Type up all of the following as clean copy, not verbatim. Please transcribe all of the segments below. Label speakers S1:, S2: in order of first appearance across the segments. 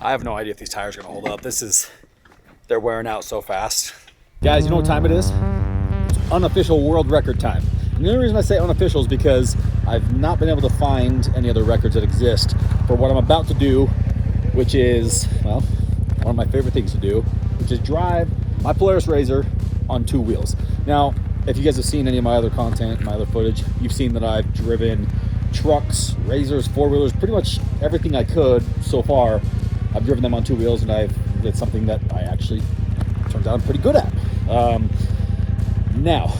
S1: I have no idea if these tires are gonna hold up. They're wearing out so fast. Guys, you know what time it is? It's unofficial world record time. And the only reason I say unofficial is because I've not been able to find any other records that exist for what I'm about to do, which is, well, one of my favorite things to do, which is drive my Polaris RZR on 2 wheels. Now, if you guys have seen any of my other content, my other footage, you've seen that I've driven trucks, RZRs, 4-wheelers, pretty much everything I could so far. I've driven them on 2 wheels, and it's something that I actually, turns out I'm pretty good at. Now,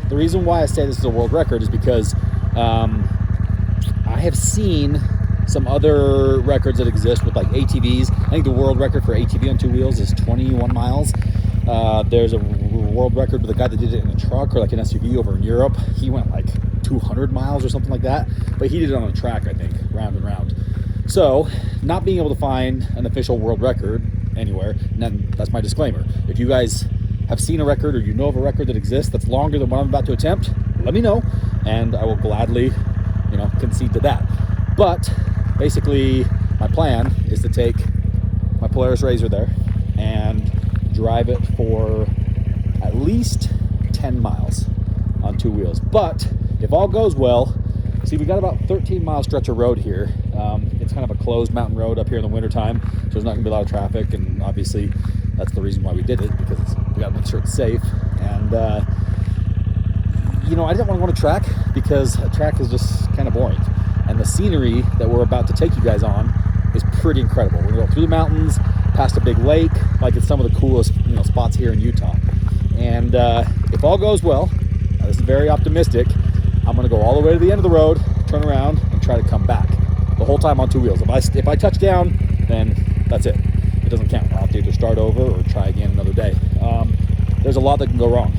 S1: the reason why I say this is a world record is because I have seen some other records that exist with like ATVs. I think the world record for ATV on 2 wheels is 21 miles. There's a world record with a guy that did it in a truck or like an SUV over in Europe. He went like 200 miles or something like that, but he did it on a track, I think, round and round. So, not being able to find an official world record anywhere, and then that's my disclaimer. If you guys have seen a record or you know of a record that exists that's longer than what I'm about to attempt, let me know, and I will gladly, concede to that. But basically, my plan is to take my Polaris RZR there and drive it for at least 10 miles on 2 wheels. But if all goes well, see, we got about 13-mile stretch of road here. It's kind of a closed mountain road up here in the wintertime, so there's not going to be a lot of traffic, and obviously that's the reason why we did it, because we got to make sure it's safe. And I didn't want to go on a track because a track is just kind of boring, and the scenery that we're about to take you guys on is pretty incredible. We're going to go through the mountains, past a big lake, like it's some of the coolest spots here in Utah. And if all goes well, this is very optimistic, I'm going to go all the way to the end of the road, turn around, and try to come back. The whole time on 2 wheels. If I touch down, then that's it. It doesn't count. I'll have to either start over or try again another day. There's a lot that can go wrong.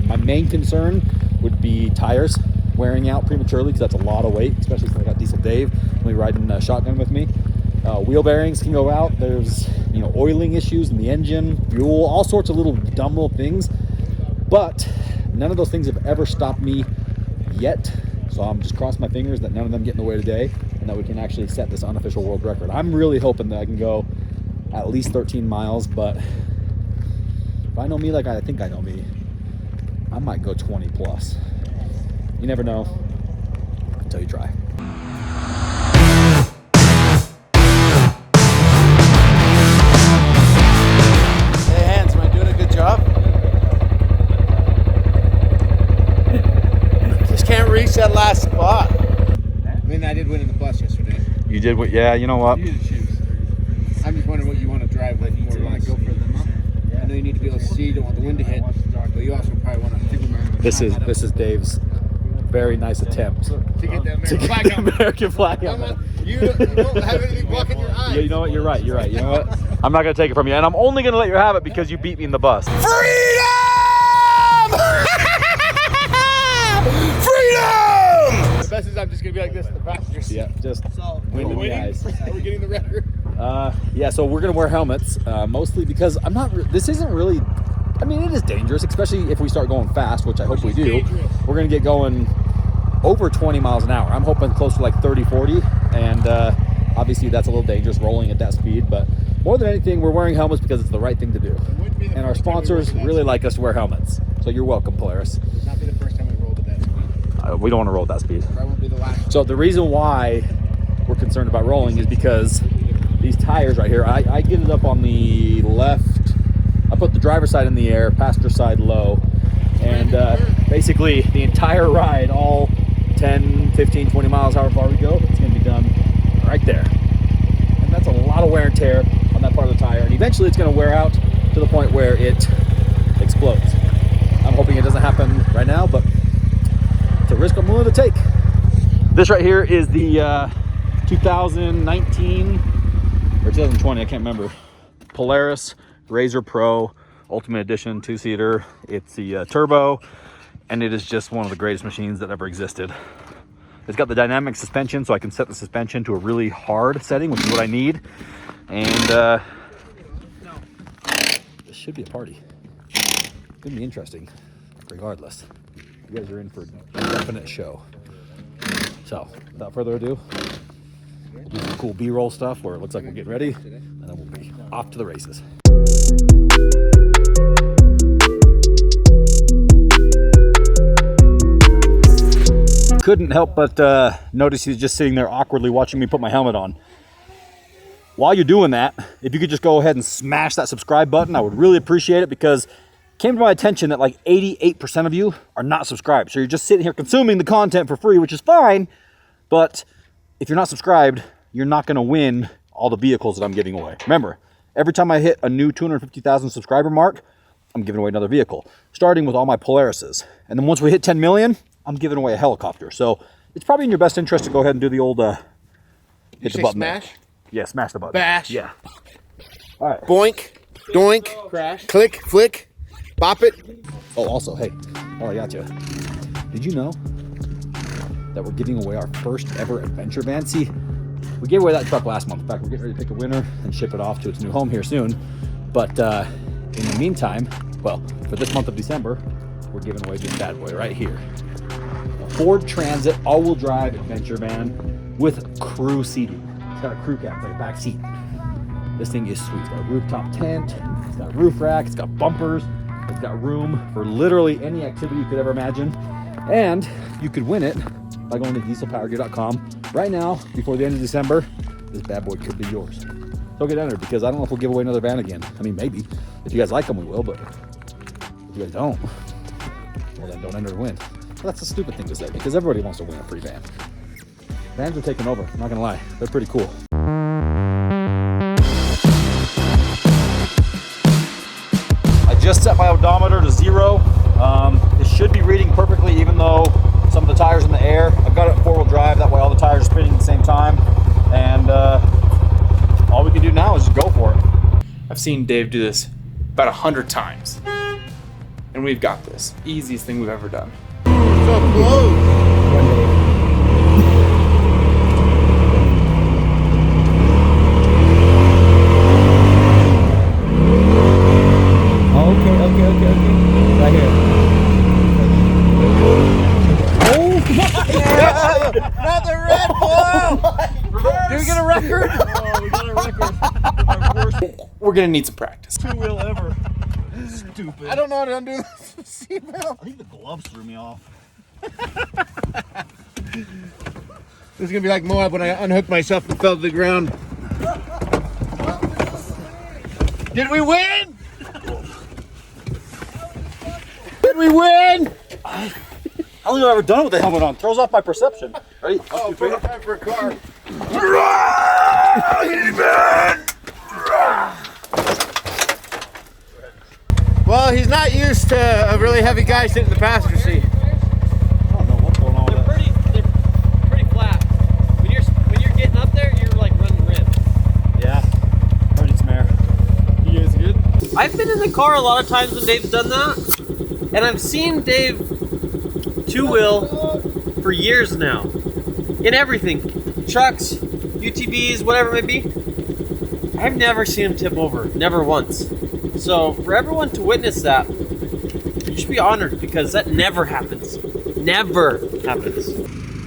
S1: My main concern would be tires wearing out prematurely, because that's a lot of weight, especially since I got Diesel Dave when we riding shotgun with me. Wheel bearings can go out. There's oiling issues in the engine, fuel, all sorts of little dumb little things. But none of those things have ever stopped me yet. So I'm just crossing my fingers that none of them get in the way today, and that we can actually set this unofficial world record. I'm really hoping that I can go at least 13 miles, but if I know me like I think I know me, I might go 20 plus. You never know until you try.
S2: Hey, Hans, am I doing a good job? Just can't reach that last spot.
S3: I mean, I did win in the bus yesterday.
S1: You did what? Yeah, you know what?
S3: You did choose. I'm just wondering what you want to drive with. More you want to go for them up. I know you need to be able to see. You don't want the wind to hit, but you also probably want to.
S1: This is Dave's very nice attempt
S3: to get the
S1: American flag on it.
S3: You don't have anything blocking your eyes.
S1: Yeah, you know what? You're right. You know what? I'm not gonna take it from you, and I'm only gonna let you have it because you beat me in the bus.
S2: Freedom! Freedom!
S3: The best is I'm just gonna be like this in the passenger seat.
S1: Yeah, just wind in the eyes.
S3: Are we getting the record?
S1: Yeah, so we're gonna wear helmets, mostly because this isn't really, I mean, it is dangerous, especially if we start going fast, which I hope we do. We're gonna get going over 20 miles an hour. I'm hoping close to like 30, 40, and obviously that's a little dangerous rolling at that speed, but more than anything, we're wearing helmets because it's the right thing to do. And our sponsors really like us to wear helmets. So you're welcome, Polaris.
S3: It'll not be the first time we rolled at that speed.
S1: We don't want to roll at that speed.
S3: Probably won't be the last.
S1: So the reason why we're concerned about rolling is because these tires right here, I get it up on the left. I put the driver's side in the air, passenger side low, and basically the entire ride, all 10, 15, 20 miles, however far we go, it's going to be done right there. And that's a lot of wear and tear on that part of the tire, and eventually it's going to wear out to the point where it explodes. I'm hoping it doesn't happen right now, but it's a risk I'm willing to take. This right here is the 2019 or 2020, I can't remember, Polaris RZR Pro Ultimate Edition 2-seater. It's the turbo, and it is just one of the greatest machines that ever existed. It's got the dynamic suspension, so I can set the suspension to a really hard setting, which is what I need. And this should be a party. It's gonna be interesting, regardless. You guys are in for a definite show. So, without further ado, do some cool B-roll stuff where it looks like we're getting ready, and then we'll be off to the races. Couldn't help but notice he's just sitting there awkwardly watching me put my helmet on. While you're doing that, if you could just go ahead and smash that subscribe button, I would really appreciate it, because it came to my attention that like 88% of you are not subscribed. So you're just sitting here consuming the content for free, which is fine, but if you're not subscribed, you're not gonna win all the vehicles that I'm giving away. Remember, every time I hit a new 250,000 subscriber mark, I'm giving away another vehicle, starting with all my Polarises. And then once we hit 10 million, I'm giving away a helicopter. So it's probably in your best interest to go ahead and do the old hit the button.
S3: Smash?
S1: There. Yeah, smash the button.
S3: Bash.
S1: Yeah. All right.
S3: Boink, doink,
S2: Crash.
S3: click, flick, bop it.
S1: Oh, also, hey, while I got you, did you know that we're giving away our first ever adventure van? See, we gave away that truck last month. In fact, we're getting ready to pick a winner and ship it off to its new home here soon. But in the meantime, well, for this month of December, we're giving away this bad boy right here. A Ford Transit all-wheel drive adventure van with crew seating. It's got a crew cab, like a back seat. This thing is sweet. It's got a rooftop tent, it's got a roof rack, it's got bumpers, it's got room for literally any activity you could ever imagine. And you could win it by going to dieselpowergear.com. Right now, before the end of December, this bad boy could be yours. So get entered, because I don't know if we'll give away another van again. I mean, maybe. If you guys like them, we will, but if you guys don't, well then don't enter to win. Well, that's a stupid thing to say, because everybody wants to win a free van. Vans are taking over, I'm not gonna lie. They're pretty cool. I just set my odometer to 0. It should be reading perfectly, even though some of the tires in the air. I've got it in 4-wheel drive, that way all the tires are spinning at the same time. And all we can do now is just go for it.
S4: I've seen Dave do this about 100 times. And we've got this. Easiest thing we've ever done.
S3: So close.
S1: Okay. Right here.
S2: Another Red Bull!
S3: Did we get a record?
S1: Oh, we got a record. Our worst
S4: We're gonna need some practice.
S1: two-wheel ever. Stupid.
S3: I don't know how to undo this seatbelt.
S1: I think the gloves threw me off.
S3: This is gonna be like Moab when I unhooked myself and fell to the ground. Did we win? Did we win?
S1: I don't think I've ever done it with the helmet on. Throws off my perception. Ready?
S3: Oh, perfect time for a car. Well, he's not used to a really heavy guy sitting in the passenger seat.
S1: I don't know what's going on with that.
S5: They're pretty flat. When you're getting up there, you're like running rims.
S1: Yeah. Already some air.
S4: You guys good?
S5: I've been in the car a lot of times when Dave's done that, and I've seen Dave two-wheel for years now. In everything. Trucks, UTVs, whatever it may be. I've never seen him tip over. Never once. So for everyone to witness that, you should be honored, because that never happens. Never happens.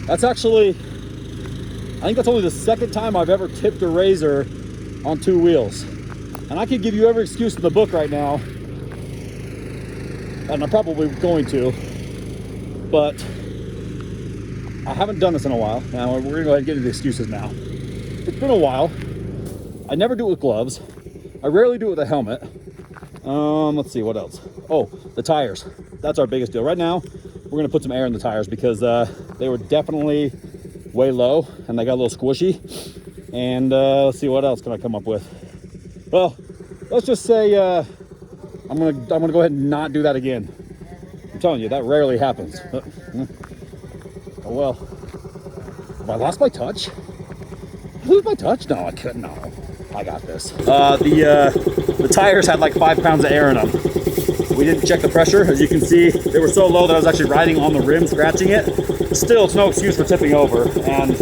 S1: That's actually, I think that's only the second time I've ever tipped a razor on two wheels. And I could give you every excuse in the book right now, and I'm probably going to, but I haven't done this in a while. Now we're gonna go ahead and get into the excuses now. It's been a while. I never do it with gloves. I rarely do it with a helmet. Let's see, what else? Oh, the tires. That's our biggest deal. Right now, we're gonna put some air in the tires, because they were definitely way low and they got a little squishy. And let's see, what else can I come up with? Well, let's just say I'm gonna go ahead and not do that again. I'm telling you, that rarely happens. Oh well. Have I lost my touch? Did I lose my touch? No, I couldn't. No, I got this. The tires had like 5 pounds of air in them. We didn't check the pressure. As you can see, they were so low that I was actually riding on the rim, scratching it. Still, it's no excuse for tipping over, and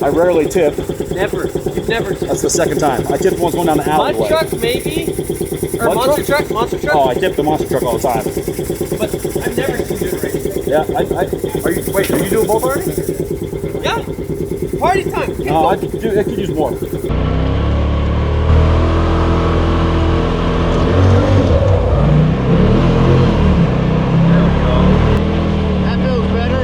S1: I rarely tip.
S5: Never. You've never tipped.
S1: That's the second time. I tipped once going down the
S5: Mud
S1: alleyway.
S5: truck, maybe? Or
S1: Mud
S5: monster
S1: truck?
S5: truck? Monster truck?
S1: Oh, I tipped the monster truck all the time.
S5: But I've never seen you do it right.
S1: Yeah, are you doing both already?
S5: Yeah. Party time! Get
S1: No, I could use more.
S3: That feels better.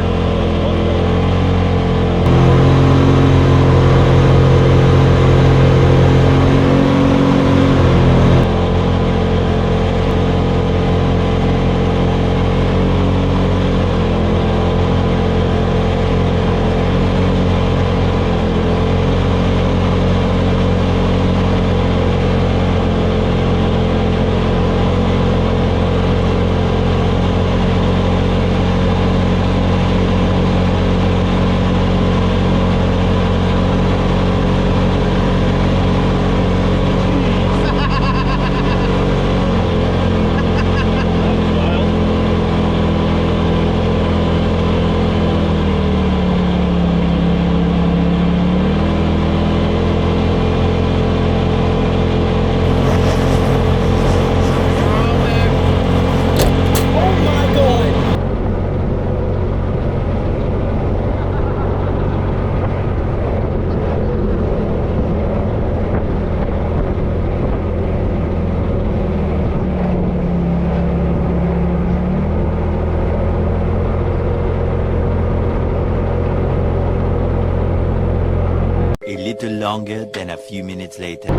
S2: A little longer than a few minutes later.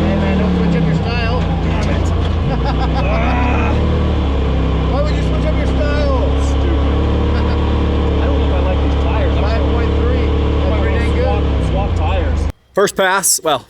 S3: Hey man, don't switch up your style. Why would you switch up your style?
S1: I don't know if I like these tires.
S3: 5.3. That's pretty dang good.
S1: Swap tires.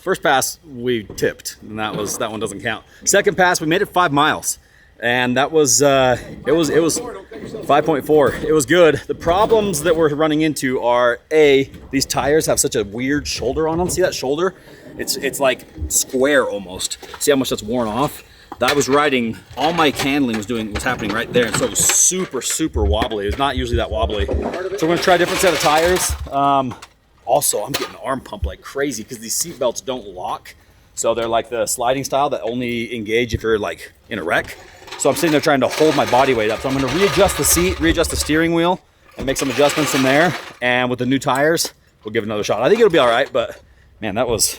S1: First pass, we tipped, and that one doesn't count. Second pass, we made it 5 miles, and that was it was 5.4. It was good. The problems that we're running into are these tires have such a weird shoulder on them. See that shoulder? It's like square almost. See how much that's worn off? That was riding, all my handling was happening right there, and so it was super wobbly. It's not usually that wobbly. So we're gonna try a different set of tires. Also, I'm getting arm pump like crazy because these seat belts don't lock. So they're like the sliding style that only engage if you're like in a wreck. So I'm sitting there trying to hold my body weight up. So I'm gonna readjust the seat, readjust the steering wheel, and make some adjustments in there. And with the new tires, we'll give it another shot. I think it'll be all right, but man, that was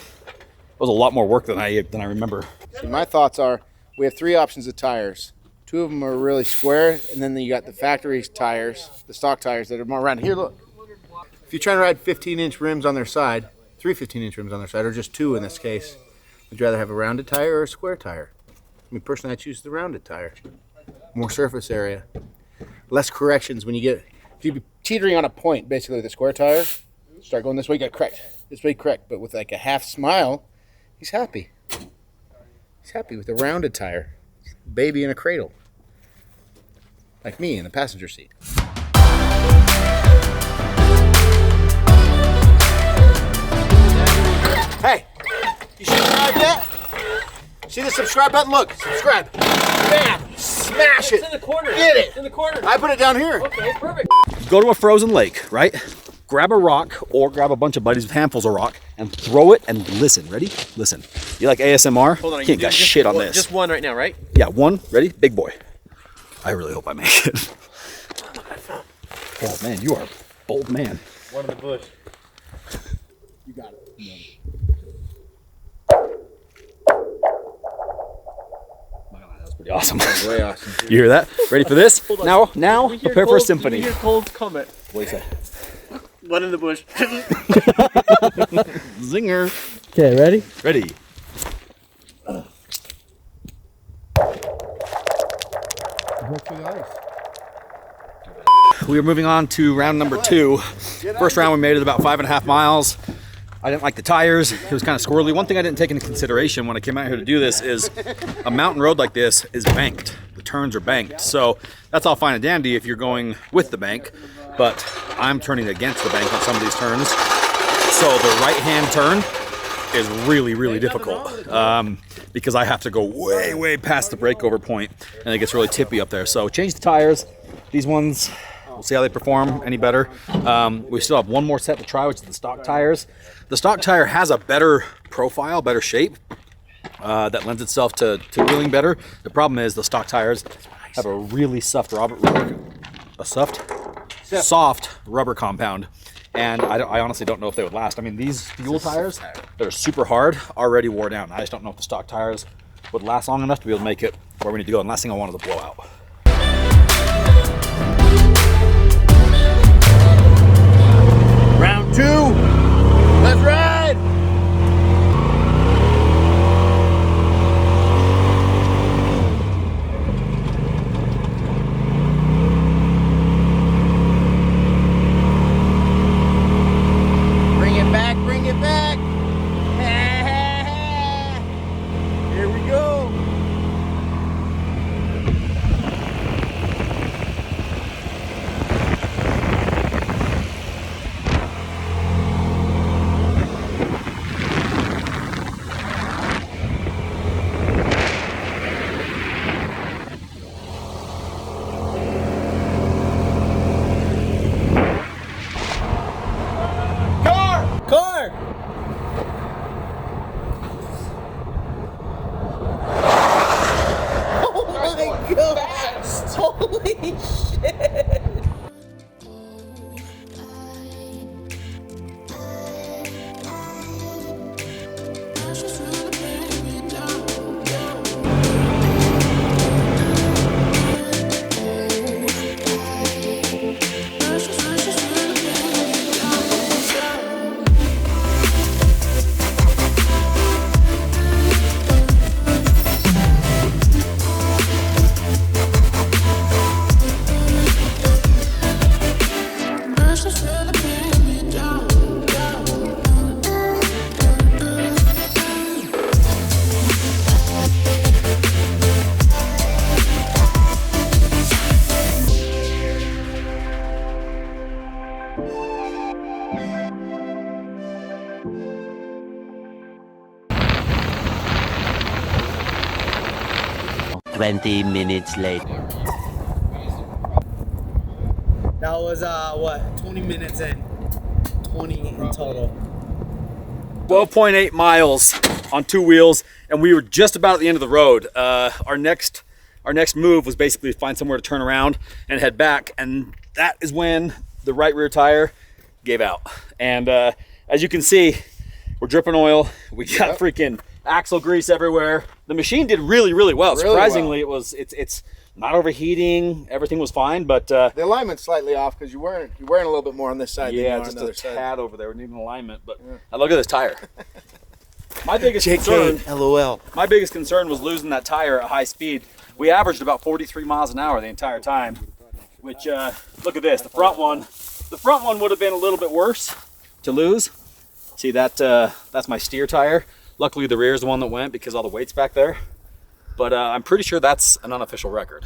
S1: a lot more work than I remember.
S3: So my thoughts are, we have 3 options of tires. 2 of them are really square, and then you got the factory tires, the stock tires that are more round. Here, look. If you're trying to ride 15-inch rims on their side, 3 15-inch rims on their side, or just 2 in this case, would you rather have a rounded tire or a square tire? I mean, personally, I choose the rounded tire. More surface area, less corrections when you get. If you're teetering on a point, basically with a square tire, start going this way, you got correct. This way, correct. But with like a half smile, he's happy. He's happy with a rounded tire. Baby in a cradle. Like me in the passenger seat. Hey, you subscribed yet? See the subscribe button? Look, subscribe. Bam! Smash it.
S5: It's in the corner.
S3: Get it.
S5: It's in the corner.
S3: I put it down here.
S5: Okay, perfect.
S1: Go to a frozen lake, right? Grab a rock or grab a bunch of buddies with handfuls of rock and throw it and listen. Ready? Listen. You like ASMR?
S5: Hold on.
S1: You can't got shit on this.
S5: Just one right now, right?
S1: Yeah, one. Ready? Big boy. I really hope I make it. Oh man, you are a bold man.
S5: One in the bush.
S3: You got it.
S1: Pretty awesome.
S3: Way awesome.
S1: You hear that? Ready for this? Now prepare for a symphony.
S5: You hear Cole's comment.
S1: What do you say?
S5: One in the bush.
S1: Zinger.
S5: Okay, ready?
S1: Ready. We are moving on to round number 2. First round we made it about 5.5 miles. I didn't like the tires. It was kind of squirrely. One thing I didn't take into consideration when I came out here to do this is a mountain road like this is banked. The turns are banked. So that's all fine and dandy if you're going with the bank, but I'm turning against the bank on some of these turns. So the right-hand turn is really difficult. because I have to go way past the breakover point, and it gets really tippy up there. So change the tires. These ones, we'll see how they perform any better. We still have one more set to try, which is the stock tires. The stock tire has a better profile, better shape, that lends itself to wheeling better. The problem is the stock tires have a really soft rubber compound, and I honestly don't know if they would last. I mean, these fuel tires that are super hard already wore down. I just don't know if the stock tires would last long enough to be able to make it where we need to go. And last thing I want is a blowout.
S3: Round 2. Let's ride. Bring it back, bring it back. Here we go. Car! Oh my gosh! Holy shit!
S2: Twenty minutes later.
S6: That was what, 20 minutes in. 20 in total.
S1: 12.8 miles on 2 wheels, and we were just about at the end of the road. Our next move was basically to find somewhere to turn around and head back, and that is when the right rear tire gave out. And as you can see, we're dripping oil. We got freaking axle grease everywhere. The machine did really well.
S3: Really
S1: Surprisingly,
S3: well.
S1: it's not overheating. Everything was fine, but
S3: The alignment's slightly off because you're wearing a little bit more on this side than you are on
S1: just
S3: the other
S1: a
S3: side.
S1: tad over there. We need an alignment, but now look at this tire. My biggest concern,
S3: LOL.
S1: my biggest concern was losing that tire at high speed. We averaged about 43 miles an hour the entire time, which look at this. The front one would have been a little bit worse to lose. See that? That's my steer tire. Luckily, the rear is the one that went because all the weight's back there. But I'm pretty sure that's an unofficial record.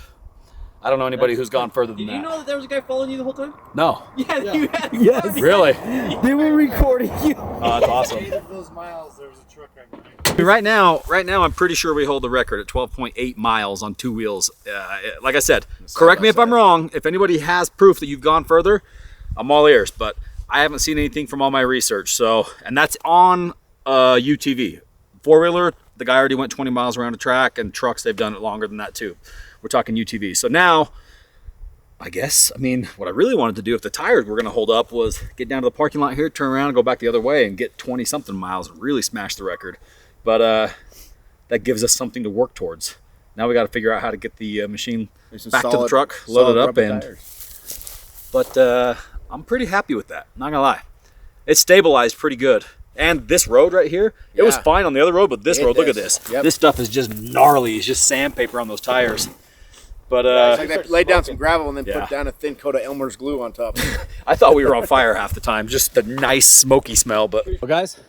S1: I don't know anybody who's gone further than
S5: Did
S1: that.
S5: you know that there was a guy following you the whole time?
S1: No.
S5: Yeah, you had.
S6: Yes.
S1: Really?
S6: They were recording you.
S1: Oh, that's awesome.
S6: Of those miles, there was a truck right behind you.
S1: Right now, I'm pretty sure we hold the record at 12.8 miles on 2 wheels. Like I said, correct me if I'm wrong. If anybody has proof that you've gone further, I'm all ears. But I haven't seen anything from all my research. So, and that's on UTV. 4-wheeler, the guy already went 20 miles around the track, and trucks, they've done it longer than that too. We're talking UTV. So now, I mean, what I really wanted to do if the tires were going to hold up was get down to the parking lot here, turn around and go back the other way and get 20 something miles and really smash the record. But that gives us something to work towards. Now we got to figure out how to get the machine back to the truck, load it up, but I'm pretty happy with that. Not gonna lie, it's stabilized pretty good. And this road right here, it was fine on the other road, but this road, look at this.
S3: Yep.
S1: This stuff is just gnarly. It's just sandpaper on those tires. But
S3: It's like they laid down some gravel and then
S1: Yeah.
S3: put down a thin coat of Elmer's glue on top.
S1: I thought we were on fire half the time. Just the nice smoky smell. But well, guys,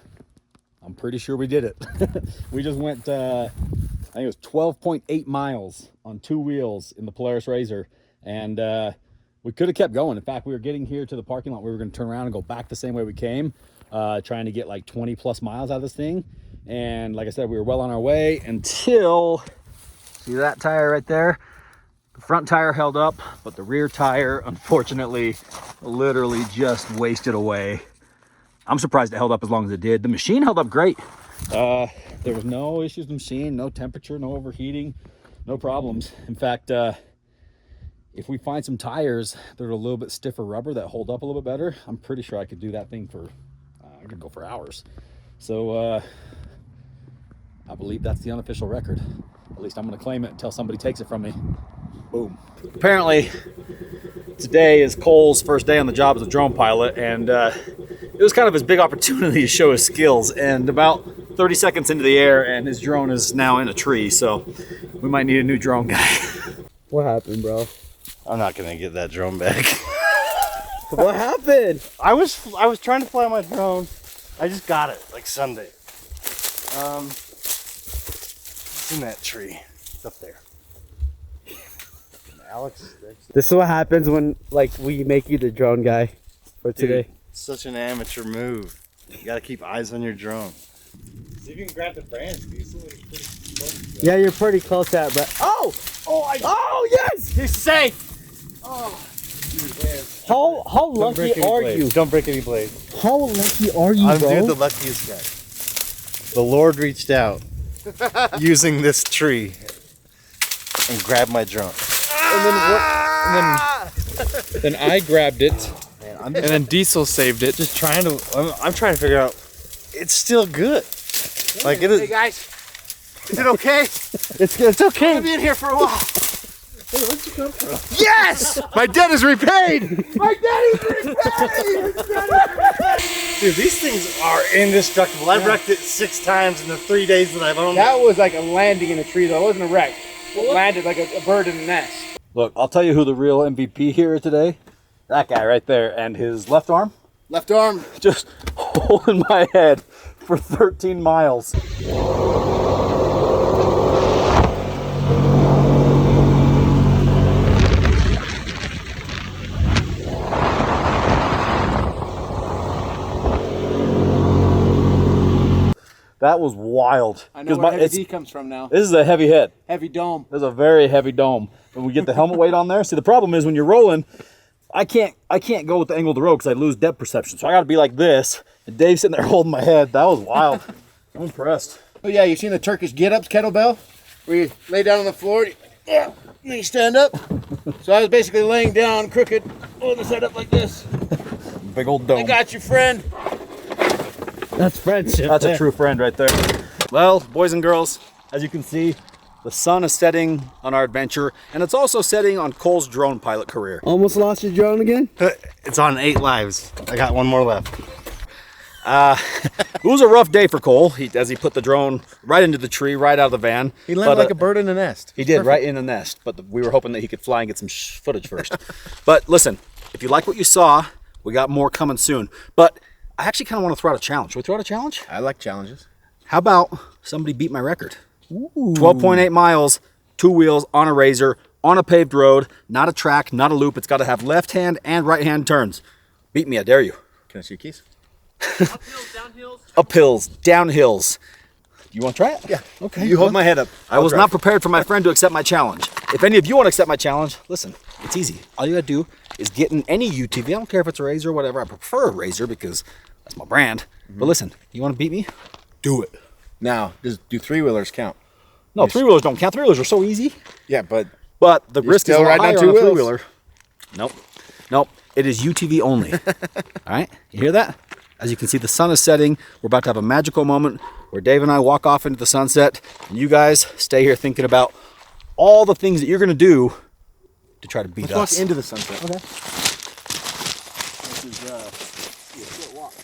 S1: I'm pretty sure we did it. We just went, I think it was 12.8 miles on 2 wheels in the Polaris RZR, and we could have kept going. In fact, we were getting here to the parking lot. We were going to turn around and go back the same way we came, trying to get like 20 plus miles out of this thing. And like I said, we were well on our way until, see that tire right there? The front tire held up, but the rear tire, unfortunately, literally just wasted away. I'm surprised it held up as long as it did. The machine held up great. There was no issues with the machine, no temperature, no overheating, no problems. In fact, if we find some tires that are a little bit stiffer rubber that hold up a little bit better, I'm pretty sure I could do that thing for, I could go for hours. So I believe that's the unofficial record. At least I'm gonna claim it until somebody takes it from me. Boom. Apparently, today is Cole's first day on the job as a drone pilot, and it was kind of his big opportunity to show his skills. And about 30 seconds into the air, and his drone is now in a tree, so we might need a new drone guy.
S5: What happened, bro?
S7: I'm not gonna get that drone back.
S5: What happened?
S7: I was trying to fly my drone. I just got it like Sunday. It's in that tree. It's up there. And Alex.
S5: This is what happens when we make you the drone guy for today.
S7: Dude, such an amateur move. You gotta keep eyes on your drone. See if you can grab the branch.
S5: Yeah, you're pretty close at, but oh yes, he's safe. How lucky are you?
S7: Don't break any blades.
S5: How lucky are you,
S7: I'm
S5: bro?
S7: dude, the luckiest guy. The Lord reached out using this tree and grabbed my drone.
S4: Then I grabbed it,
S7: Man,
S4: and then Diesel saved it.
S7: just trying to. I'm trying to figure out. It's still good. Like it is.
S3: Hey guys, is it okay?
S7: It's okay.
S3: I'll be in here for a while. Hey, where'd you come from? Yes! My debt is repaid! My debt is repaid!
S7: Dude, these things are indestructible. I've wrecked it 6 times in the 3 days that I've owned it.
S3: That was like a landing in a tree though. It wasn't a wreck. It landed like a bird in a nest.
S1: Look, I'll tell you who the real MVP here is today. That guy right there, and his left arm
S3: Left arm.
S1: just holding my head for 13 miles. That was wild.
S3: I know where Heavy D comes from now.
S1: This is a heavy head.
S3: Heavy dome.
S1: This is a very heavy dome. When we get the helmet weight on there, see the problem is when you're rolling, I can't go with the angle of the road because I lose depth perception. So I got to be like this. And Dave's sitting there holding my head. That was wild. I'm impressed.
S3: Oh yeah, you seen the Turkish get-ups kettlebell? Where you lay down on the floor, and then you stand up. So I was basically laying down crooked, holding the head up like this.
S1: Big old dome.
S3: I got you, friend.
S5: That's friendship.
S1: That's a true friend right there. Well, boys and girls, as you can see, the sun is setting on our adventure, and it's also setting on Cole's drone pilot career.
S5: Almost lost your drone again?
S7: It's on 8 lives. I got 1 more left.
S1: It was a rough day for Cole as he put the drone right into the tree, right out of the van.
S3: He landed like a bird in a nest.
S1: He did, right in the nest, but we were hoping that he could fly and get some footage first. But listen, if you like what you saw, we got more coming soon. But I actually kind of want to throw out a challenge. Should we throw out a challenge?
S3: I like challenges.
S1: How about somebody beat my record? 12.8 miles, 2 wheels on a razor, on a paved road, not a track, not a loop. It's got to have left hand and right hand turns. Beat me, I dare you.
S3: Can I see your keys?
S1: Uphills, downhills. You want to try it?
S3: Yeah.
S1: Okay.
S3: You hold my head up.
S1: I was not prepared for my friend to accept my challenge. If any of you want to accept my challenge, listen, it's easy. All you gotta do is get in any UTV. I don't care if it's a razor or whatever. I prefer a razor because that's my brand. But listen, you want to beat me? Do it.
S3: Now, do 3-wheelers count?
S1: No, 3-wheelers don't count. 3-wheelers are so easy.
S3: Yeah, but
S1: But the risk is a
S3: still
S1: lot
S3: riding
S1: higher
S3: on 2
S1: on a
S3: wheels.
S1: 3-wheeler. Nope. It is UTV only. All right? You hear that? As you can see, the sun is setting. We're about to have a magical moment where Dave and I walk off into the sunset, and you guys stay here thinking about all the things that you're going to do to try to beat
S3: let's
S1: us.
S3: walk into the sunset.
S1: Okay.
S3: This is a short walk.